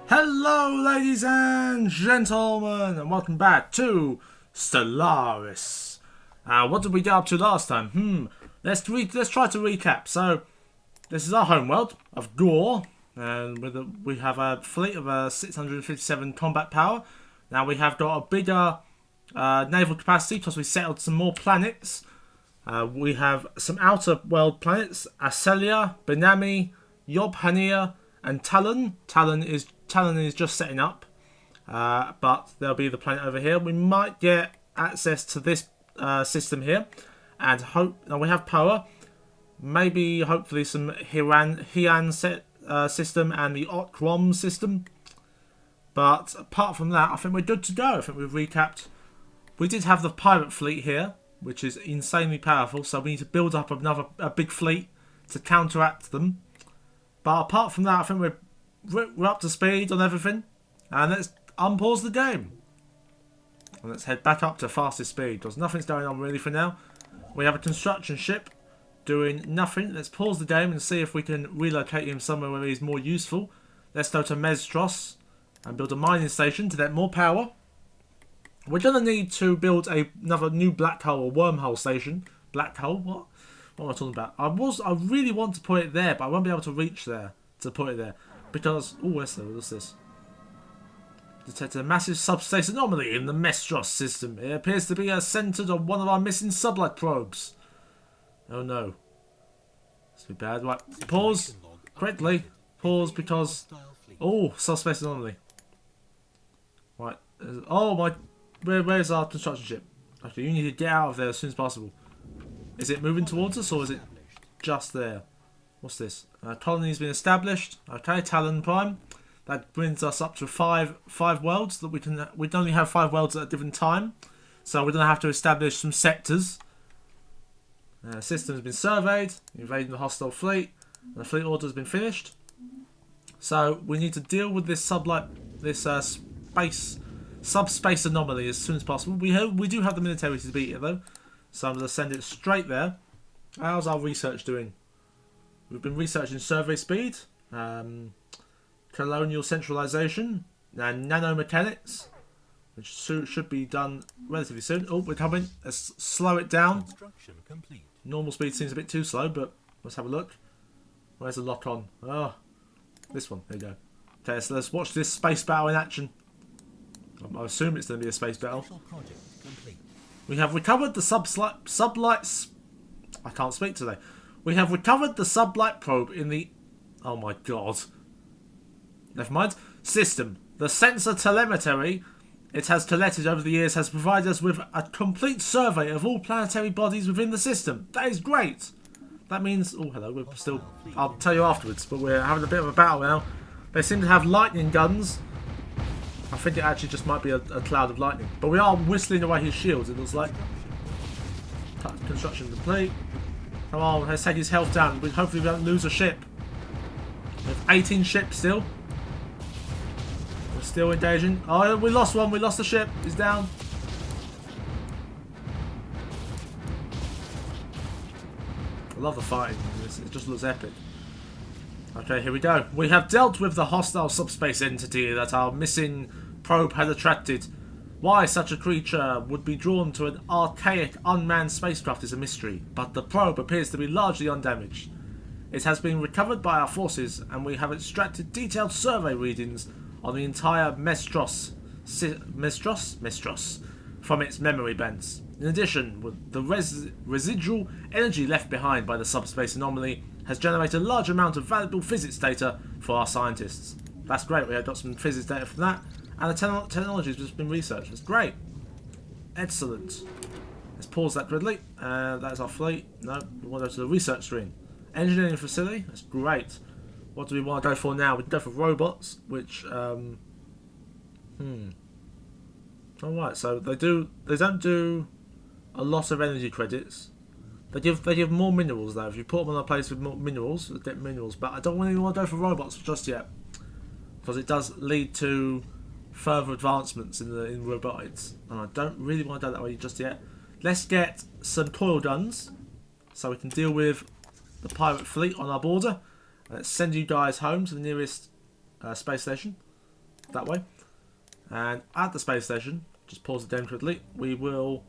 Hello, ladies and gentlemen, and welcome back to Stellaris. What did we get up to last time? Let's try to recap. So, this is our homeworld of Gore, and we have a fleet of 657 combat power. Now we have got a bigger naval capacity because we settled some more planets. We have some outer world planets: Acelia, Benami, Yobhania, and Talon. Talon is just setting up, but there'll be the planet over here. We might get access to this system here, and now we have power. Maybe, hopefully, some Heian system and the Okrom system. But apart from that, I think we're good to go. I think we've recapped. We did have the pirate fleet here, which is insanely powerful. So we need to build up a big fleet to counteract them. But apart from that, I think we're up to speed on everything. And let's unpause the game. And let's head back up to fastest speed, because nothing's going on really for now. We have a construction ship doing nothing. Let's pause the game and see if we can relocate him somewhere where he's more useful. Let's go to Mestros and build a mining station to get more power. We're going to need to build another new black hole or wormhole station. Black hole? What? What am I talking about? I really want to put it there, but I won't be able to reach there to put it there. Because, what's this? Detected a massive subspace anomaly in the Mestros system. It appears to be centered on one of our missing sublight probes. Oh no. This will be bad. Right, pause. Quickly. Pause because... Oh, subspace anomaly. Right. Oh my... Where's our construction ship? Okay, you need to get out of there as soon as possible. Is it moving towards us or is it just there? What's this? Colony's been established. Okay, Talon Prime. That brings us up to five worlds that we can only have 5 worlds at a given time. So we're gonna have to establish some sectors. System has been surveyed, invading the hostile fleet, and the fleet order has been finished. So we need to deal with this subspace anomaly as soon as possible. We do have the military to beat it though, so I'm gonna send it straight there. How's our research doing? We've been researching survey speed, colonial centralization, and nanomechanics, which should be done relatively soon. Oh, we're coming. Let's slow it down. Normal speed seems a bit too slow, but let's have a look. Where's the lock on? Oh, this one. There you go. Okay, so let's watch this space battle in action. I assume it's going to be a space battle. We have recovered the sublights. I can't speak today. We have recovered the sublight probe in the... Oh my god. Never mind. System. The sensor telemetry it has collected over the years has provided us with a complete survey of all planetary bodies within the system. That is great. That means... Oh, hello. We're still... I'll tell you afterwards, but we're having a bit of a battle now. They seem to have lightning guns. I think it actually just might be a cloud of lightning. But we are whistling away his shields, it looks like. Construction complete. Come on, let's take his health down. Hopefully we don't lose a ship. We have 18 ships still. We're still engaging. Oh, we lost one. We lost the ship. He's down. I love the fighting. It just looks epic. Okay, here we go. We have dealt with the hostile subspace entity that our missing probe had attracted. Why such a creature would be drawn to an archaic, unmanned spacecraft is a mystery, but the probe appears to be largely undamaged. It has been recovered by our forces, and we have extracted detailed survey readings on the entire Mestros from its memory banks. In addition, the residual energy left behind by the subspace anomaly has generated a large amount of valuable physics data for our scientists. That's great, we have got some physics data from that, and the technology has just been researched. That's great. Excellent. Let's pause that quickly. That's our fleet. No, we want to go to the research screen. Engineering facility, that's great. What do we want to go for now? We can go for robots, which, Alright, so they don't do a lot of energy credits. They give more minerals though. If you put them on a place with more minerals, they get minerals. But I don't really want to go for robots just yet, because it does lead to further advancements in robotics, and I don't really want to go that way just yet. Let's get some coil guns so we can deal with the pirate fleet on our border. Let's send you guys home to the nearest space station. that way. And at the space station, just pause it down quickly, we will...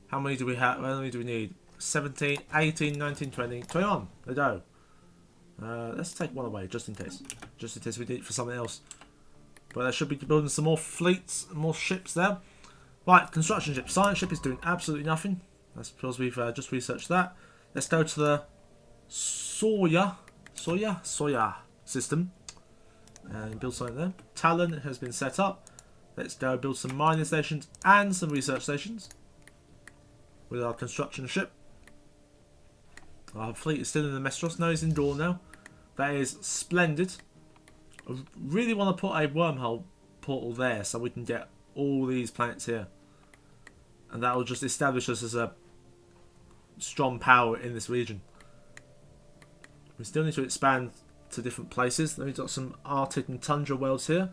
How many do we have? How many do we need? 17, 18, 19, 20, 21. There we go. Let's take one away, just in case. Just in case we need it for something else. But I should be building some more fleets, more ships there. Right, construction ship. Science ship is doing absolutely nothing. That's because we've just researched that. Let's go to the Soya system. And build something there. Talon has been set up. Let's go build some mining stations and some research stations. With our construction ship. Our fleet is still in the Mestros. No, he's indoor now. That is splendid. I really want to put a wormhole portal there so we can get all these planets here. And that will just establish us as a strong power in this region. We still need to expand to different places. Then we've got some Arctic and Tundra worlds here.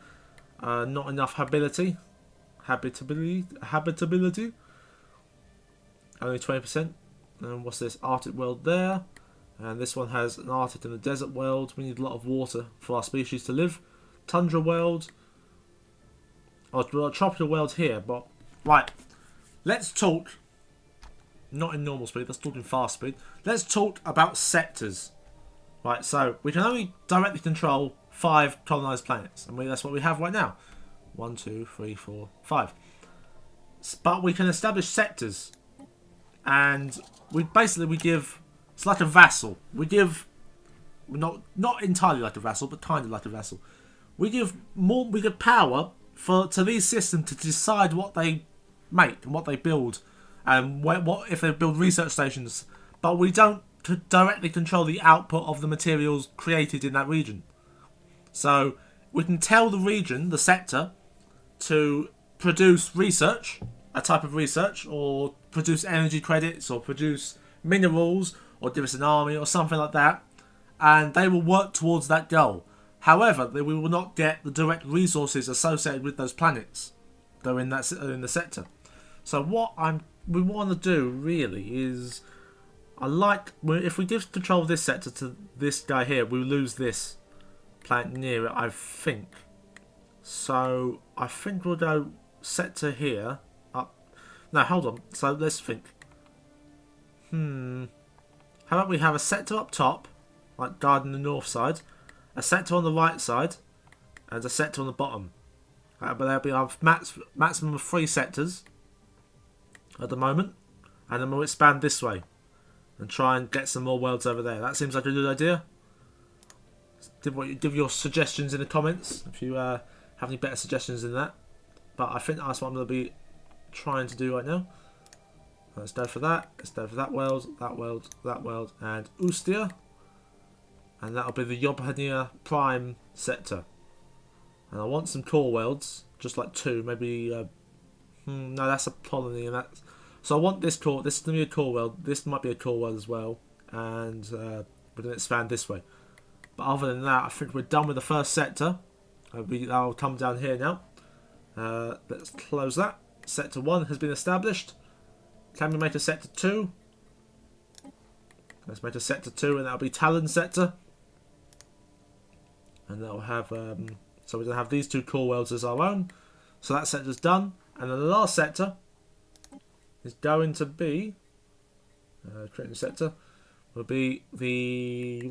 Not enough habitability. Only 20%. And what's this? Arctic world there. And this one has an Arctic and a desert world. We need a lot of water for our species to live. Tundra world. Oh, well, a tropical world here. But, right. Let's talk. Not in normal speed. Let's talk in fast speed. Let's talk about sectors. Right, so we can only directly control 5 colonized planets. And that's what we have right now. 1, 2, 3, 4, 5. But we can establish sectors. And we give... It's like a vassal. We give... Not entirely like a vassal, but kind of like a vassal. We give power to these systems to decide what they make and what they build. And what if they build research stations. But we don't directly control the output of the materials created in that region. So we can tell the region, the sector, to produce research, a type of research, or produce energy credits, or produce minerals, or give us an army, or something like that, and they will work towards that goal. However, we will not get the direct resources associated with those planets that are in the sector. So what we want to do really is, if we give control of this sector to this guy here, we lose this planet near it, I think. So I think we'll go sector here up. No, hold on. So let's think. How about we have a sector up top, like guarding the north side, a sector on the right side, and a sector on the bottom. But there'll be our maximum of 3 sectors at the moment, and then we'll expand this way and try and get some more worlds over there. That seems like a good idea. Give your suggestions in the comments if you have any better suggestions than that. But I think that's what I'm going to be trying to do right now. Let's go for that. Let's go for that world, that world, that world, and Ustia. And that'll be the Yobhania Prime sector. And I want some core worlds, just like 2, maybe. No, that's a colony, and that's. So I want this core. This is going to be a core world. This might be a core world as well, and we're going to expand this way. But other than that, I think we're done with the first sector. I'll come down here now. Let's close that. Sector 1 has been established. Can we make a sector 2? Let's make a sector 2, and that'll be Talon sector. And that'll have so we're going to have these 2 core worlds as our own. So that sector's done. And then the last sector is going to be creating a sector will be the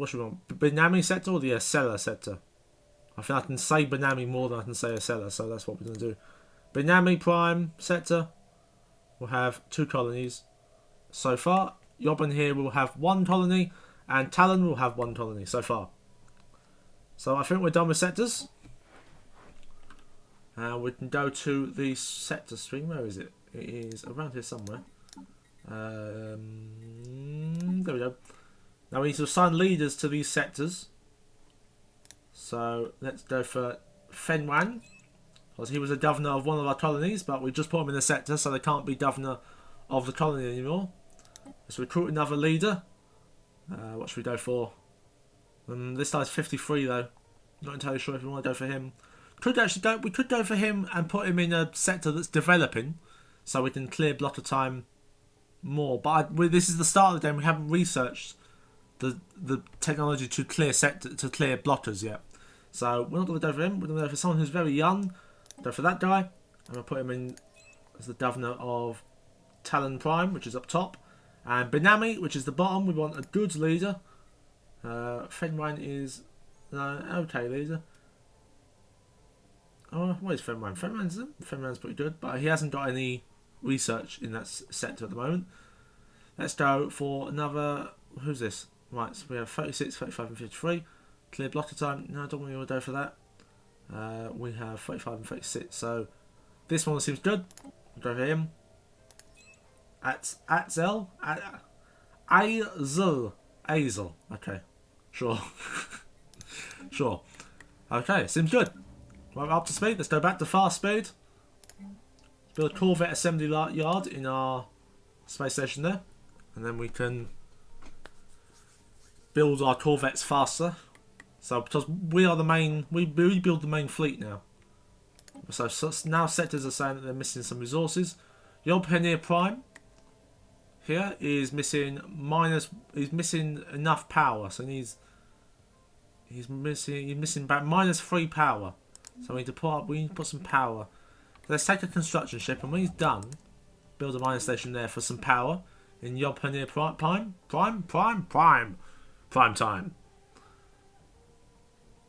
Benami sector or the Acela sector. I think I can say Benami more than I can say Acela, so that's what we're going to do. Benami Prime sector will have 2 colonies so far. Yoban here will have 1 colony, and Talon will have 1 colony so far. So I think we're done with sectors. We can go to the sector string. Where is it? It is around here somewhere. There we go. Now we need to assign leaders to these sectors. So let's go for Fenwan, because he was a governor of one of our colonies, but we just put him in the sector, so they can't be governor of the colony anymore. Let's recruit another leader. What should we go for? This guy's 53 though. Not entirely sure if we want to go for him. We could go for him and put him in a sector that's developing, so we can clear blotter time more. But this is the start of the game. We haven't researched the technology to clear blotters yet. So we're not going to go for him. We're going to go for someone who's very young. Go for that guy. I'm going to put him in as the governor of Talon Prime, which is up top. And Benami, which is the bottom. We want a good leader. Fenrine is okay leader. Oh, what is Fenrine? Fenrine's pretty good, but he hasn't got any research in that sector at the moment. Let's go for another. Who's this? Right, so we have 36, 35, and 53. Clear blocker time. No, I don't really want to go for that. We have 35 and 36. So this one seems good. We'll go for him. Azel. Okay, sure. Sure. Okay, seems good. Right, we're up to speed. Let's go back to fast speed. Build a Corvette assembly yard in our space station there, and then we can build our Corvettes faster. So because we are the main, we build the main fleet now. So now sectors are saying that they're missing some resources. Your Pioneer Prime here is missing he's missing enough power, so he's missing about -3 power. So we need to put some power. So let's take a construction ship, and when he's done, build a mining station there for some power in your Pioneer Prime time.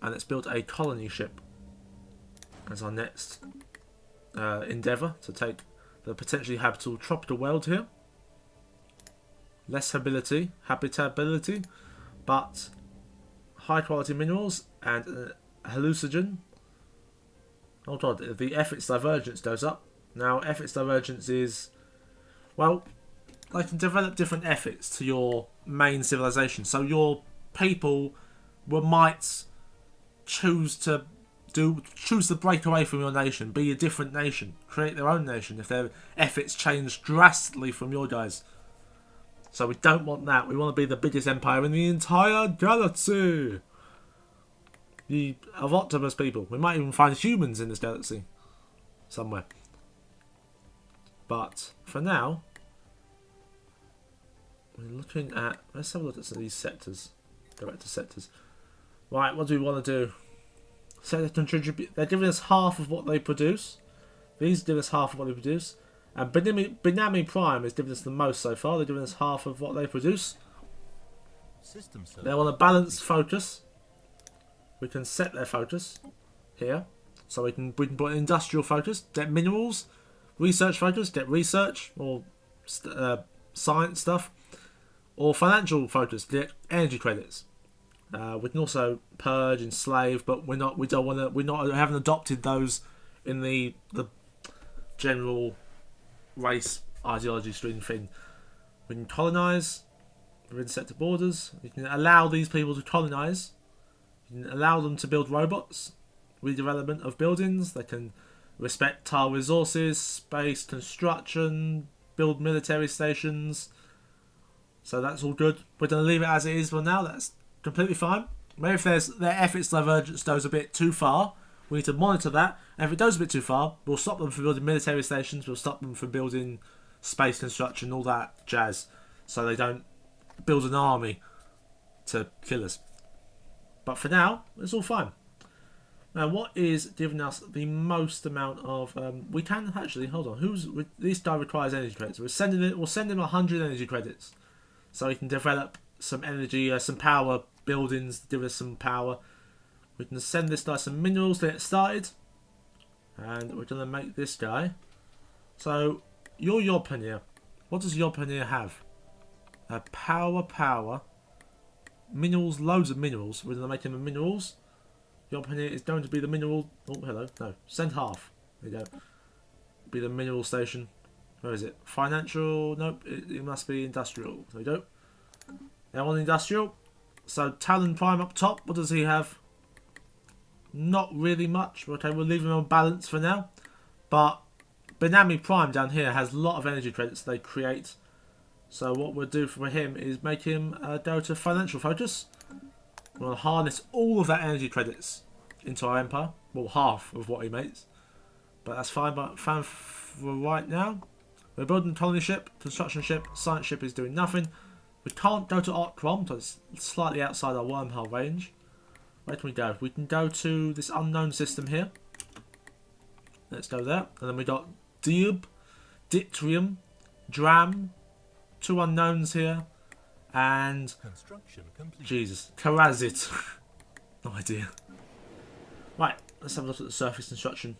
And let's build a colony ship as our next endeavour to take the potentially habitable tropical world here. Less habitability, but high quality minerals and hallucinogen. Oh god, the efforts divergence goes up. Now efforts divergence is, well, they can develop different efforts to your main civilization. So your people might choose to break away from your nation, be a different nation, create their own nation if their efforts change drastically from your guys. So we don't want that. We want to be the biggest empire in the entire galaxy. Of Optimus people. We might even find humans in this galaxy somewhere. But for now, we're looking at. Let's have a look at some of these sectors. Go back to sectors. Right, what do we want to do? So they contribute. They're giving us half of what they produce. These give us half of what they produce. And Benami Prime is giving us the most so far. They're giving us half of what they produce. They want a balanced focus. We can set their focus here. So we can put industrial focus, get minerals, research focus, get research or science stuff, or financial focus, get energy credits. We can also purge, enslave, but we haven't adopted those in the general race ideology stream thing. We can colonize within sector borders. We can allow these people to colonize. You can allow them to build robots, redevelopment of buildings. They can respect tile resources, space construction, build military stations. So that's all good. We're going to leave it as it is for now. That's completely fine. Maybe if their efforts divergence goes a bit too far, we need to monitor that. And if it goes a bit too far, we'll stop them from building military stations. We'll stop them from building space construction, all that jazz, so they don't build an army to kill us. But for now, it's all fine. Now, what is giving us the most amount of? We can actually hold on. This guy requires energy credits. We'll send him 100 energy credits, so he can develop some energy, some power buildings, give us some power. We can send this guy some minerals to get started, and we're gonna make this guy. So your Yopania, what does Yopania have? Power. Minerals, loads of minerals. We're going to make him a minerals. Yopania is going to be the mineral. Oh, hello. No, send half. There you go. Be the mineral station. Where is it? Financial. Nope. It must be industrial. There we go. Now on industrial. So Talon Prime up top. What does he have? Not really much. Okay, we'll leave him on balance for now. But Benami Prime down here has a lot of energy credits they create. So what we'll do for him is make him go to financial focus. We'll harness all of that energy credits into our empire. Well, half of what he makes. But that's fine. But for right now, we're building a colony ship, construction ship, science ship is doing nothing. We can't go to Arcrom, so it's slightly outside our wormhole range. Where can we go? We can go to this unknown system here. Let's go there. And then we got Diub, Ditrium, Dram, 2 unknowns here. And Jesus, Karazit. No idea. Right, let's have a look at the surface construction.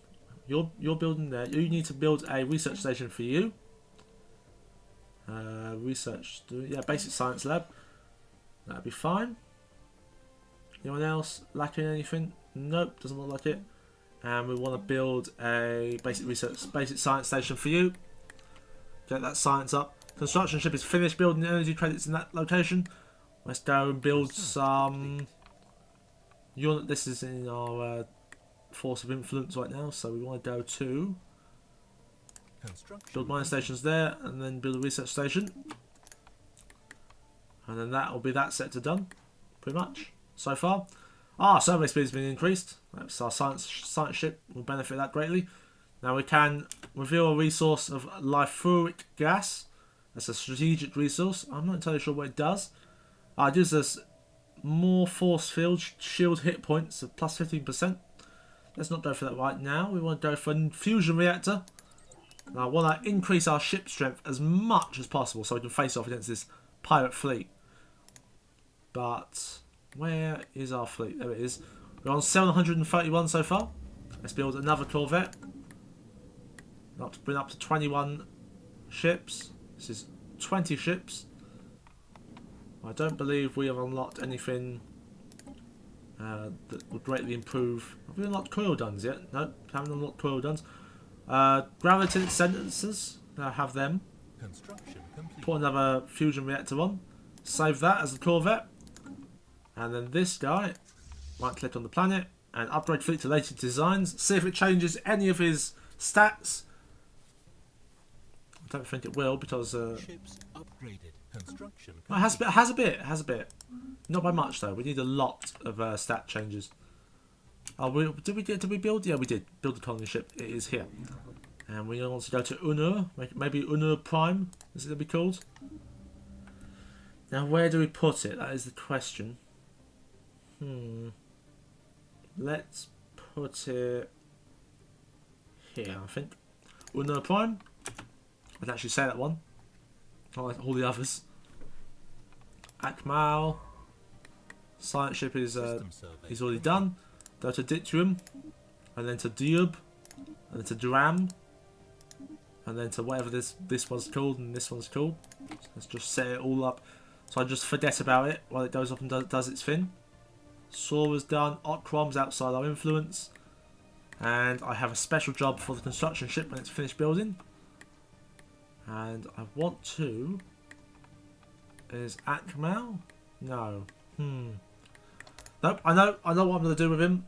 You're building there. You need to build a research station for you. Research, yeah, basic science lab. That'd be fine. Anyone else lacking anything? Nope, doesn't look like it. And we want to build a basic science station for you. Get that science up. Construction ship is finished building energy credits in that location. Let's go and build some. This is in our force of influence right now, so we want to go to build mining stations there, and then build a research station, and then that will be that set to done, pretty much so far. Survey speed has been increased. That's our science ship will benefit that greatly. Now we can reveal a resource of lythuric gas. That's a strategic resource. I'm not entirely sure what it does. It gives us more force field shield hit points of plus 15%. Let's not go for that right now. We want to go for a fusion reactor. Now I want to increase our ship strength as much as possible so we can face off against this pirate fleet. But where is our fleet? There it is. We're on 731 so far. Let's build another corvette. Bring up to 21 ships. This is 20 ships. I don't believe we have unlocked anything that would greatly improve. Have we unlocked coil guns yet? No, haven't unlocked coil guns. Gravity sensors, I have them. Put another fusion reactor on. Save that as the corvette. And then this guy, right click on the planet and upgrade fleet to latest designs. See if it changes any of his stats. I don't think it will because ships upgraded. Construction it has a bit. Not by much though. We need a lot of stat changes. Did we build? Yeah, we did build the colony ship. It is here, and we want to go to Unur. Maybe Unur Prime. Is it going to be called? Now, where do we put it? That is the question. Let's put it here. I think Unur Prime. I'd actually say that one. Not like all the others. Akmal. Science ship is he's already done. Go to Ditrium, and then to Diub, and then to Dram, and then to whatever this one's called and this one's called. Let's just set it all up so I just forget about it while it goes up and does its thing. Sora's done. Okrom's outside our influence, and I have a special job for the construction ship when it's finished building. And I want to. Is Akmal? No. Nope. I know what I'm going to do with him.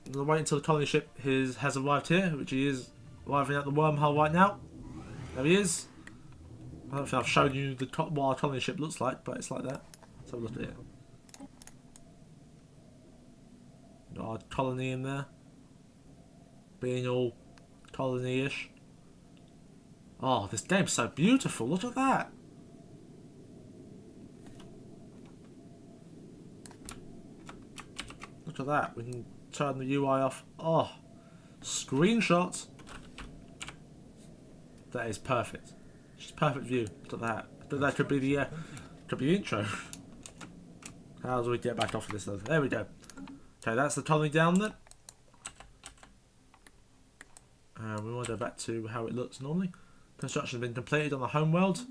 I'm going to wait until the colony ship has arrived here, which he is arriving at the wormhole right now. There he is. I don't think I've shown you what our colony ship looks like, but it's like that. Let's have a look at it. Got our colony in there. Being all colony-ish. Oh, this game's so beautiful. Look at that. Look at that. We can turn the UI off. Oh, screenshots. That is perfect. Just perfect view. Look at that. But that could be the intro. How do we get back off of this though? There we go. Okay, that's the colony down there. And we want to go back to how it looks normally. Construction has been completed on the homeworld.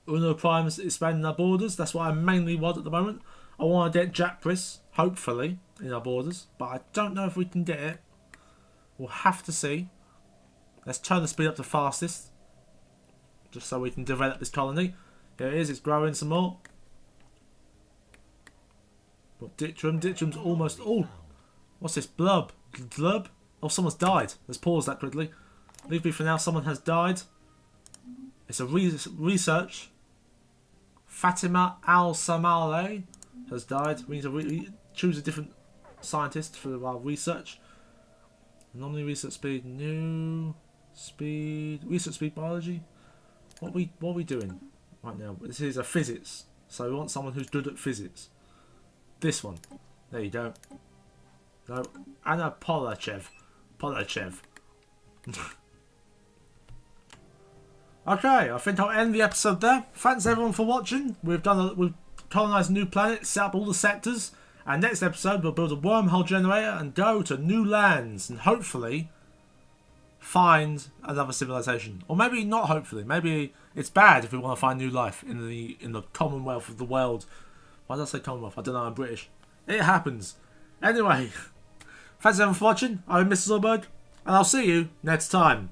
Uno Prime is expanding our borders. That's what I mainly want at the moment. I want to get Japris, hopefully, in our borders. But I don't know if we can get it. We'll have to see. Let's turn the speed up to fastest. Just so we can develop this colony. Here it is. It's growing some more. But Ditrium's almost... Oh! What's this? Blub? Glub? Oh, someone's died. Let's pause that quickly. Leave me for now. Someone has died. It's a research. Fatima Al-Samale has died. We need to choose a different scientist for our research. Anomaly research speed. New speed. Research speed biology. What are we doing right now? This is a physics. So we want someone who's good at physics. This one. There you go. No, Anna Polachev. Okay, I think I'll end the episode there. Thanks everyone for watching. We've colonised a new planet, set up all the sectors, and next episode we'll build a wormhole generator and go to new lands and hopefully find another civilization. Or maybe not hopefully. Maybe it's bad if we want to find new life in the Commonwealth of the world. Why did I say Commonwealth? I don't know, I'm British. It happens. Anyway, thanks everyone for watching. I'm Mr. Zorberg, and I'll see you next time.